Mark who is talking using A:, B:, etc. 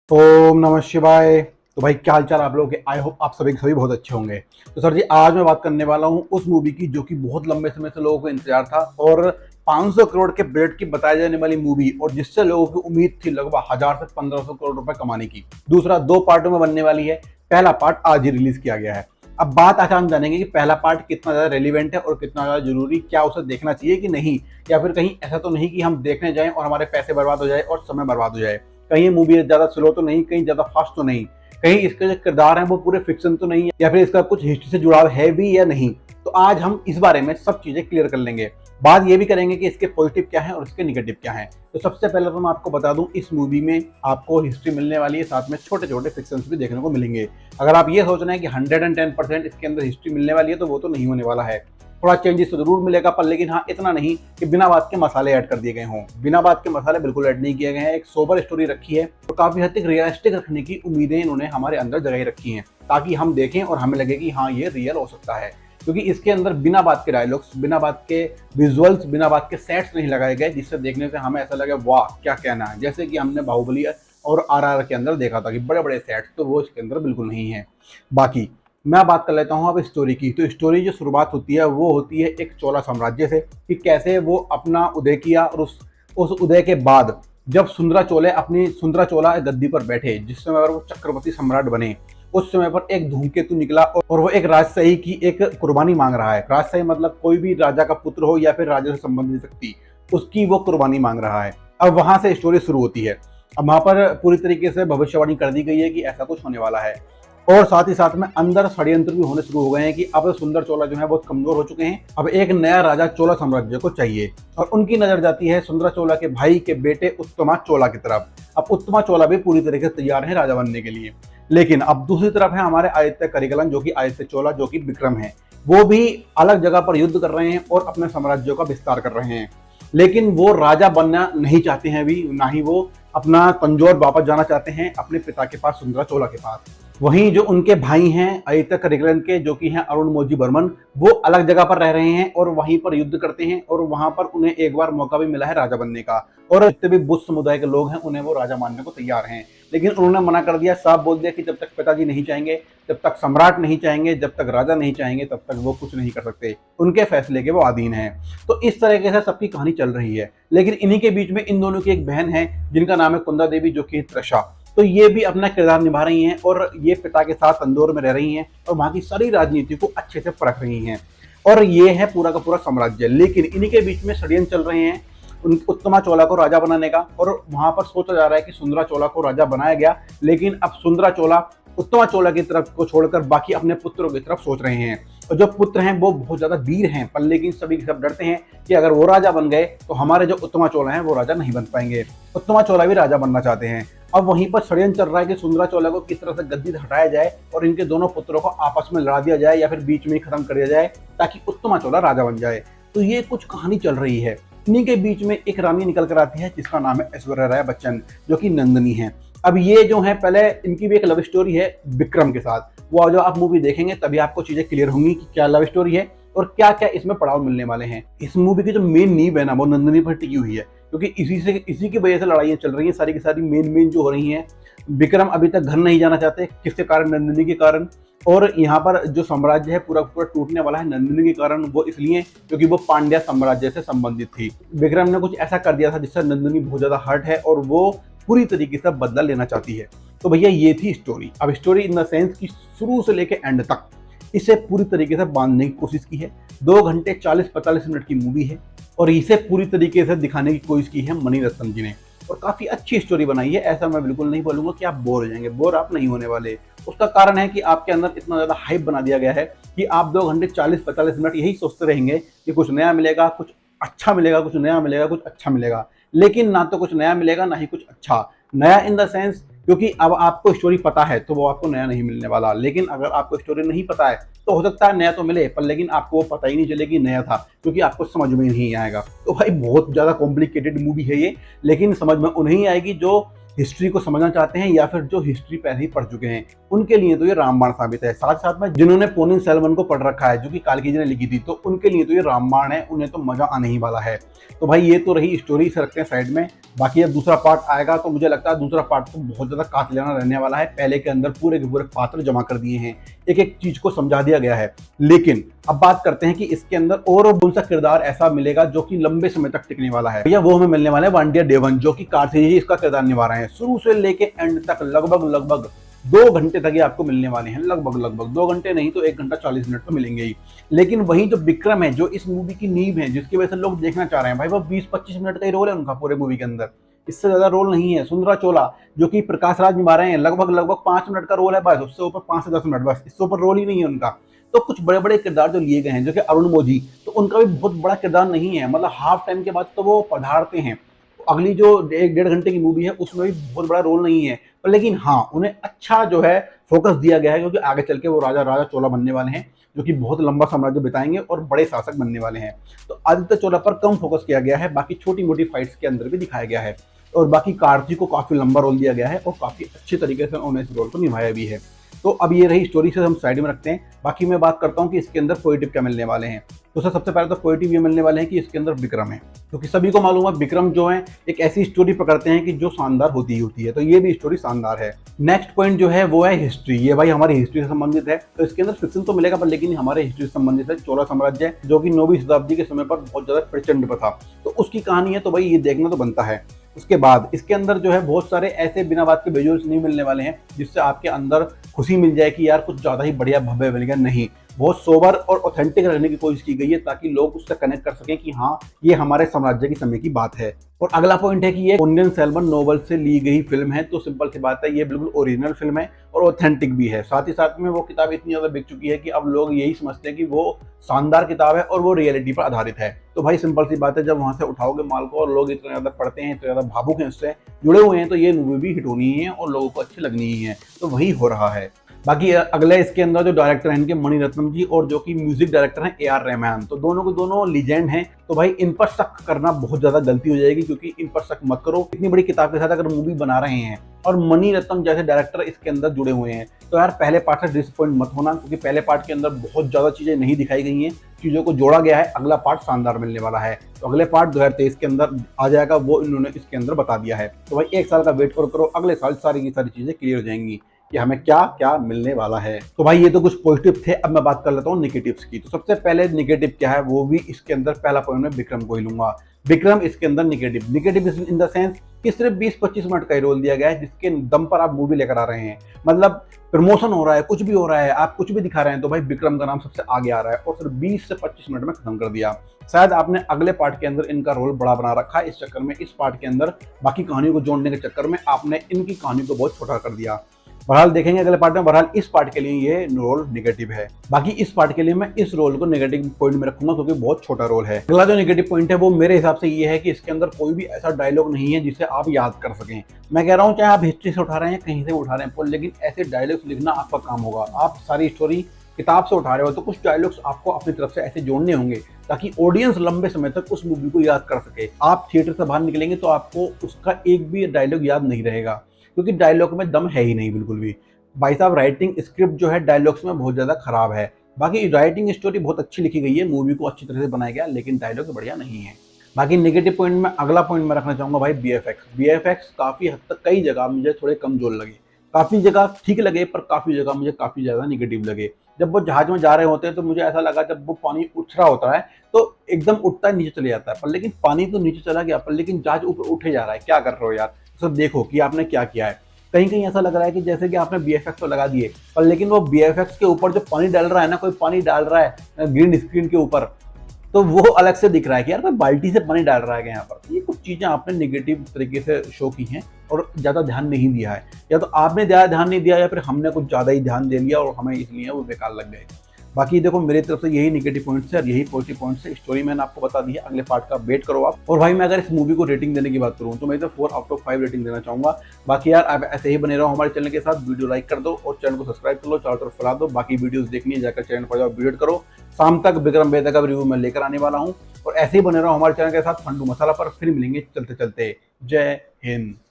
A: ओम नमः शिवाय। तो भाई क्या हाल चाल आप लोगों के। आई होप आप सभी के सभी बहुत अच्छे होंगे। तो सर जी आज मैं बात करने वाला हूँ उस मूवी की जो कि बहुत लंबे समय से लोगों को इंतजार था और 500 करोड़ के बजट की बताई जाने वाली मूवी और जिससे लोगों की उम्मीद थी लगभग 1000 से 1500 करोड़ रुपए कमाने की। दूसरा 2 पार्टों में बनने वाली है। पहला पार्ट आज ही रिलीज किया गया है। अब बात आज हम जानेंगे कि पहला पार्ट कितना ज्यादा रेलिवेंट है और कितना ज्यादा जरूरी, क्या उसे देखना चाहिए कि नहीं, या फिर कहीं ऐसा तो नहीं कि हम देखने जाएं और हमारे पैसे बर्बाद हो जाए और समय बर्बाद हो जाए। कहीं ये मूवी ज्यादा स्लो तो नहीं, कहीं ज्यादा फास्ट तो नहीं, कहीं इसके जो किरदार हैं वो पूरे फिक्शन तो नहीं है, या फिर इसका कुछ हिस्ट्री से जुड़ाव है भी या नहीं। तो आज हम इस बारे में सब चीजें क्लियर कर लेंगे। बात ये भी करेंगे कि इसके पॉजिटिव क्या है और इसके निगेटिव क्या है। तो सबसे पहले तो मैं आपको बता दूं इस मूवी में आपको हिस्ट्री मिलने वाली है, साथ में छोटे छोटे फिक्शंस भी देखने को मिलेंगे। अगर आप ये सोच रहे हैं कि 110% इसके अंदर हिस्ट्री मिलने वाली है तो वो तो नहीं होने वाला है। थोड़ा चेंजेस तो जरूर मिलेगा पर लेकिन हाँ इतना नहीं कि बिना बात के मसाले ऐड कर दिए गए हों। बिना बात के मसाले बिल्कुल ऐड नहीं किए गए हैं। एक सोबर स्टोरी रखी है और काफी हद तक रियलिस्टिक रखने की उम्मीदें इन्होंने हमारे अंदर जगाई रखी हैं ताकि हम देखें और हमें लगे कि हाँ ये रियल हो सकता है। क्योंकि इसके अंदर बिना बात के डायलॉग्स, बिना बात के विजुअल्स, बिना बात के सेट्स नहीं लगाए गए जिससे देखने से हमें ऐसा लगे वाह क्या कहना है। जैसे कि हमने बाहुबली और RRR के अंदर देखा था कि बड़े बड़े सेट्स, तो वो इसके अंदर बिल्कुल नहीं है। बाकी मैं बात कर लेता हूँ अब स्टोरी की। तो स्टोरी जो शुरुआत होती है वो होती है एक चोला साम्राज्य से कि कैसे वो अपना उदय किया और उस उदय के बाद जब सुंदरा चोला गद्दी पर बैठे, जिस समय पर वो चक्रवर्ती सम्राट बने, उस समय पर एक धूमकेतु निकला और वो एक राजशाही की एक कुर्बानी मांग रहा है। राजशाही मतलब कोई भी राजा का पुत्र हो या फिर राजा से संबंधित व्यक्ति, उसकी वो कुर्बानी मांग रहा है। अब वहां से स्टोरी शुरू होती है। अब वहां पर पूरी तरीके से भविष्यवाणी कर दी गई है कि ऐसा कुछ होने वाला है और साथ ही साथ में अंदर षड्यंत्र भी होने शुरू हो गए हैं कि अब सुंदर चोला जो है बहुत कमजोर हो चुके हैं। अब एक नया राजा चोला साम्राज्य को चाहिए और उनकी नजर जाती है सुंदर चोला के भाई के बेटे उत्तमा चोला की तरफ। अब उत्तमा चोला भी पूरी तरीके से तैयार है राजा बनने के लिए। लेकिन अब दूसरी तरफ है हमारे आदित्य करिकलन जो कि आदित्य चोला जो कि विक्रम है, वो भी अलग जगह पर युद्ध कर रहे हैं और अपने साम्राज्यों का विस्तार कर रहे हैं। लेकिन वो राजा बनना नहीं चाहते हैं अभी, ना ही वो अपना तंजौर वापस जाना चाहते हैं अपने पिता के पास, सुंदरा चोला के पास। वहीं जो उनके भाई हैं आदित्य करिकलन के, जो कि हैं अरुण मोजी बर्मन, वो अलग जगह पर रह रहे हैं और वहीं पर युद्ध करते हैं और वहां पर उन्हें एक बार मौका भी मिला है राजा बनने का। और जितने भी बुद्ध समुदाय के लोग हैं उन्हें वो राजा मानने को तैयार हैं। लेकिन उन्होंने मना कर दिया, साफ बोल दिया कि जब तक पिताजी नहीं चाहेंगे, जब तक सम्राट नहीं चाहेंगे, जब तक राजा नहीं चाहेंगे, तब तक वो कुछ नहीं कर सकते। उनके फैसले के वो अधीन हैं। तो इस तरीके से सबकी कहानी चल रही है। लेकिन इन्हीं के बीच में इन दोनों की एक बहन है जिनका नाम है कुंदा देवी, जो कि त्रिशा। तो ये भी अपना किरदार निभा रही हैं और ये पिता के साथ तंदूर में रह रही हैं और वहां की सारी राजनीति को अच्छे से परख रही हैं। और ये है पूरा का पूरा साम्राज्य। लेकिन इन्हीं के बीच में षड्यंत्र चल रहे हैं उत्तमा चोला को राजा बनाने का। और वहां पर सोचा जा रहा है कि सुंदरा चोला को राजा बनाया गया, लेकिन अब सुंदरा चोला उत्तमा चोला की तरफ को छोड़कर बाकी अपने पुत्रों की तरफ सोच रहे हैं। और जो पुत्र हैं वो बहुत ज्यादा वीर हैं, पर लेकिन सभी सब डरते हैं कि अगर वो राजा बन गए तो हमारे जो उत्तमा चोला हैं वो राजा नहीं बन पाएंगे। उत्तमा चोला भी राजा बनना चाहते हैं। अब वहीं पर षड्यंत्र चल रहा है कि सुंदरा चोला को किस तरह से गद्दी से हटाया जाए और इनके दोनों पुत्रों को आपस में लड़ा दिया जाए या फिर बीच में ही खत्म कर दिया जाए ताकि उत्तमा चोला राजा बन जाए। तो ये कुछ कहानी चल रही है। इन्हीं के बीच में एक रानी निकल कर आती है जिसका नाम है ऐश्वर्या राय बच्चन, जो कि नंदिनी है। अब ये जो है, पहले इनकी भी एक लव स्टोरी है विक्रम के साथ। वो जो आप मूवी देखेंगे तभी आपको चीजें क्लियर होंगी कि क्या लव स्टोरी है और क्या क्या इसमें पड़ाव मिलने वाले हैं। इस मूवी की जो मेन नींव है ना, वो नंदिनी पर टिकी हुई है, क्योंकि इसी की वजह से लड़ाइयाँ चल रही हैं सारी की सारी। मेन जो हो रही हैं, विक्रम अभी तक घर नहीं जाना चाहते, किसके कारण? नंदिनी के कारण। और यहाँ पर जो साम्राज्य है पूरा पूरा टूटने वाला है नंदिनी के कारण। वो इसलिए क्योंकि वो पांड्या साम्राज्य से संबंधित थी। विक्रम ने कुछ ऐसा कर दिया था जिससे नंदिनी बहुत ज्यादा हर्ट है और वो पूरी तरीके से बदला लेना चाहती है। तो भैया ये थी स्टोरी। अब स्टोरी इन द सेंस की शुरू से लेके एंड तक इसे पूरी तरीके से बांधने की कोशिश की है। 2 घंटे 40-45 मिनट की मूवी है और इसे पूरी तरीके से दिखाने की कोशिश की है मणि रत्नम जी ने। और काफी अच्छी स्टोरी बनाई है। ऐसा मैं बिल्कुल नहीं बोलूंगा कि आप बोर हो जाएंगे, बोर आप नहीं होने वाले। उसका कारण है कि आपके अंदर इतना ज्यादा हाइप बना दिया गया है कि आप 2 घंटे 40-45 मिनट यही सोचते रहेंगे कि कुछ नया मिलेगा, कुछ अच्छा मिलेगा, कुछ नया मिलेगा, कुछ अच्छा मिलेगा। लेकिन ना तो कुछ नया मिलेगा ना ही कुछ अच्छा। नया इन द सेंस, क्योंकि अब आपको स्टोरी पता है तो वो आपको नया नहीं मिलने वाला। लेकिन अगर आपको स्टोरी नहीं पता है तो हो सकता है नया तो मिले, पर लेकिन आपको वो पता ही नहीं चलेगी नया था, क्योंकि आपको समझ में नहीं आएगा। तो भाई बहुत ज़्यादा कॉम्प्लिकेटेड मूवी है ये, लेकिन समझ में उन्हें आएगी जो हिस्ट्री को समझना चाहते हैं या फिर जो हिस्ट्री पहले ही पढ़ चुके हैं, उनके लिए तो ये रामबाण साबित है। साथ साथ में जिन्होंने पोनिन सेल्वन को पढ़ रखा है, जो कि काल्की जी ने लिखी थी, तो उनके लिए तो ये रामबाण है, उन्हें तो मजा आने ही वाला है। तो भाई ये तो रही स्टोरी, से रखते हैं साइड में। बाकी अब दूसरा पार्ट आएगा तो मुझे लगता है दूसरा पार्ट तो बहुत ज्यादा कातिलाना रहने वाला है। पहले के अंदर पूरे के पूरे पात्र जमा कर दिए हैं, एक एक चीज को समझा दिया गया है। लेकिन अब बात करते हैं कि इसके अंदर और कौन सा किरदार ऐसा मिलेगा जो कि लंबे समय तक टिकने वाला है। भैया वो हमें मिलने वाले हैं वांडिया डेवन, जो कि कार्थिक जी इसका किरदार निभा रहे हैं। शुरू से लेके एंड तक लगभग 2 घंटे तक ये आपको मिलने वाले हैं। लगभग 2 घंटे नहीं तो 1 घंटा 40 मिनट तो मिलेंगे ही। लेकिन वही जो विक्रम है, जो इस मूवी की नींव है, जिसकी वजह से लोग देखना चाह रहे हैं, भाई वो 20-25 मिनट का ही रोल है उनका पूरे मूवी के अंदर, इससे ज्यादा रोल नहीं है। सुंदरा चोला जो कि प्रकाश राज निभा रहे हैं, लगभग 5 मिनट का रोल है बस, उससे ऊपर 5 से 10 मिनट बस, इससे ऊपर रोल ही नहीं है उनका। तो कुछ बड़े बड़े किरदार जो लिए गए हैं, जो कि अरुण मोजी, तो उनका भी बहुत बड़ा किरदार नहीं है, मतलब हाफ टाइम के बाद तो वो पधारते हैं। अगली जो 1-1.5 घंटे की मूवी है उसमें भी बहुत बड़ा रोल नहीं है, पर लेकिन हाँ उन्हें अच्छा जो है फोकस दिया गया है, क्योंकि आगे चल के वो राजा चोला बनने वाले हैं, जो कि बहुत लंबा साम्राज्य बिताएंगे और बड़े शासक बनने वाले हैं। तो आदित्य चोला पर कम फोकस किया गया है, बाकी छोटी मोटी फाइट्स के अंदर भी दिखाया गया है। और बाकी कार्तिक को काफी लंबा रोल दिया गया है और काफी अच्छे तरीके से उन्होंने इस रोल को निभाया भी है। तो अब ये रही स्टोरी, से हम साइड में रखते हैं। बाकी मैं बात करता हूँ कि इसके अंदर पॉजिटिव क्या मिलने वाले हैं। तो सर सबसे पहले तो पॉजिटिव ये मिलने वाले हैं कि इसके अंदर विक्रम है, क्योंकि सभी को मालूम है विक्रम जो है एक ऐसी स्टोरी पकड़ते हैं कि जो शानदार होती ही होती है, तो ये भी स्टोरी शानदार है। नेक्स्ट पॉइंट जो है वो है हिस्ट्री। ये भाई हमारी हिस्ट्री से संबंधित है, तो इसके अंदर फिक्शन तो मिलेगा पर लेकिन हमारे हिस्ट्री से संबंधित है। चोला साम्राज्य जो कि 9वीं शताब्दी के समय पर बहुत ज्यादा प्रचंड पर था, तो उसकी कहानी है, तो भाई ये देखना तो बनता है। उसके बाद इसके अंदर जो है बहुत सारे ऐसे बिना बात के विजुअल्स नहीं मिलने वाले हैं जिससे आपके अंदर खुशी मिल जाए कि यार कुछ ज्यादा ही बढ़िया भव्य मिल गया, नहीं। बहुत सोबर और ऑथेंटिक रहने की कोशिश की गई है ताकि लोग उससे कनेक्ट कर सकें कि हाँ ये हमारे साम्राज्य के समय की बात है। और अगला पॉइंट है कि ये पोनियन सेल्वन नोवेल से ली गई फिल्म है, तो सिंपल सी बात है ये बिल्कुल ओरिजिनल फिल्म है और ऑथेंटिक भी है। साथ ही साथ में वो किताब इतनी ज्यादा बिक चुकी है कि अब लोग यही समझते हैं कि वो शानदार किताब है और वो रियलिटी पर आधारित है। तो भाई सिंपल सी बात है, जब वहां से उठाओगे माल को और लोग इतना ज्यादा पढ़ते हैं, इतना ज्यादा भावुक हैं, उससे जुड़े हुए हैं, तो ये मूवी भी हिट होनी ही है और लोगों को अच्छी लगनी ही है। तो वही हो रहा है। बाकी अगले इसके अंदर जो डायरेक्टर हैं इनके मणिरत्नम जी, और जो कि म्यूजिक डायरेक्टर हैं AR रहमान, तो दोनों के दोनों लीजेंड हैं। तो भाई इन पर शक करना बहुत ज्यादा गलती हो जाएगी, क्योंकि इन पर शक मत करो। इतनी बड़ी किताब के साथ अगर मूवी बना रहे हैं और मणिरत्नम जैसे डायरेक्टर इसके अंदर जुड़े हुए हैं, तो यार पहले पार्ट से डिसअपॉइंट मत होना, क्योंकि पहले पार्ट के अंदर बहुत ज्यादा चीजें नहीं दिखाई गई हैं, चीजों को जोड़ा गया है। अगला पार्ट शानदार मिलने वाला है, तो अगले पार्ट 2023 के अंदर आ जाएगा, वो इन्होंने इसके अंदर बता दिया है। तो भाई 1 साल का वेट करो, अगले साल सारी की सारी चीजें क्लियर हो जाएंगी कि हमें क्या क्या मिलने वाला है। तो भाई ये तो कुछ पॉजिटिव थे, अब मैं बात कर लेता हूँ नेगेटिव्स की। तो सबसे पहले नेगेटिव क्या है, वो भी इसके अंदर पहला पॉइंट में विक्रम को ही लूंगा। विक्रम इसके अंदर नेगेटिव इन द सेंस कि सिर्फ 20-25 मिनट का ही रोल दिया गया है, जिसके दम पर आप मूवी लेकर आ रहे हैं। मतलब प्रमोशन हो रहा है, कुछ भी हो रहा है, आप कुछ भी दिखा रहे हैं, तो भाई विक्रम का नाम सबसे आगे आ रहा है, और सिर्फ 20 से 25 मिनट में खत्म कर दिया। शायद आपने अगले पार्ट के अंदर इनका रोल बड़ा बना रखा है, इस चक्कर में इस पार्ट के अंदर बाकी कहानियों को जोड़ने के चक्कर में आपने इनकी कहानी को बहुत छोटा कर दिया। बहरहाल देखेंगे अगले पार्ट में। बहरहाल इस पार्ट के लिए ये रोल नेगेटिव है। बाकी इस पार्ट के लिए मैं इस रोल को नेगेटिव पॉइंट में रखूंगा, क्योंकि बहुत छोटा रोल है। अगला जो नेगेटिव पॉइंट है वो मेरे हिसाब से ये है कि इसके अंदर कोई भी ऐसा डायलॉग नहीं है जिसे आप याद कर सकें। मैं कह रहा हूँ चाहे आप हिस्ट्री से उठा रहे हैं, कहीं से उठा रहे हैं, लेकिन ऐसे डायलॉग्स लिखना आपका काम होगा। आप सारी स्टोरी किताब से उठा रहे हो तो कुछ डायलॉग्स आपको अपनी तरफ से ऐसे जोड़ने होंगे ताकि ऑडियंस लंबे समय तक उस मूवी को याद कर सके। आप थिएटर से बाहर निकलेंगे तो आपको उसका एक भी डायलॉग याद नहीं रहेगा, क्योंकि डायलॉग में दम है ही नहीं बिल्कुल भी। भाई साहब राइटिंग स्क्रिप्ट जो है डायलॉग्स में बहुत ज्यादा खराब है। बाकी राइटिंग स्टोरी बहुत अच्छी लिखी गई है, मूवी को अच्छी तरह से बनाया गया, लेकिन डायलॉग बढ़िया नहीं है। बाकी नेगेटिव पॉइंट में अगला पॉइंट में रखना चाहूंगा भाई बीएफएक्स काफी हद तक कई जगह मुझे थोड़े कमजोर लगे, काफी जगह ठीक लगे, पर काफी जगह मुझे काफी ज्यादा निगेटिव लगे। जब वो जहाज में जा रहे होते हैं तो मुझे ऐसा लगा जब वो पानी उठ रहा होता है तो एकदम उठता है नीचे चले जाता है, पर लेकिन पानी तो नीचे चला गया, पर लेकिन जहाज ऊपर उठे जा रहा है। क्या कर रहे हो यार, सब देखो कि आपने क्या किया है। कहीं कहीं ऐसा लग रहा है कि जैसे कि आपने बीएफएक्स तो लगा दिए, पर लेकिन वो बीएफएक्स के ऊपर जो पानी डाल रहा है ना, कोई पानी डाल रहा है ग्रीन स्क्रीन के ऊपर, तो वो अलग से दिख रहा है कि यार कोई बाल्टी से पानी डाल रहा है यहाँ पर। ये कुछ चीजें आपने नेगेटिव तरीके से शो की हैं और ज्यादा ध्यान नहीं दिया है, या तो आपने ज्यादा ध्यान नहीं दिया या फिर हमने कुछ ज्यादा ही ध्यान दे लिया और हमें इसलिए वो बेकार लग गए। बाकी देखो मेरी तरफ से यही नेगेटिव पॉइंट्स है और यही पॉजिटिव पॉइंट्स है। स्टोरी मैंने आपको बता दी है, अगले पार्ट का वेट करो आप। और भाई मैं अगर इस मूवी को रेटिंग देने की बात करूँ तो मैं इसे 4/5 रेटिंग देना चाहूंगा। बाकी यार आप ऐसे ही बने रहो हमारे चैनल के साथ, वीडियो लाइक कर दो और चैनल को सब्सक्राइब कर लो, चारों तरफ फैला दो। बाकी वीडियोस देखनी है जाकर चैनल पर जाओ, विजिट करो। शाम तक विक्रम बेदा का रिव्यू मैं लेकर आने वाला हूँ, और ऐसे ही बने रहो हमारे चैनल के साथ। फंडू मसाला पर फिर मिलेंगे चलते चलते। जय हिंद।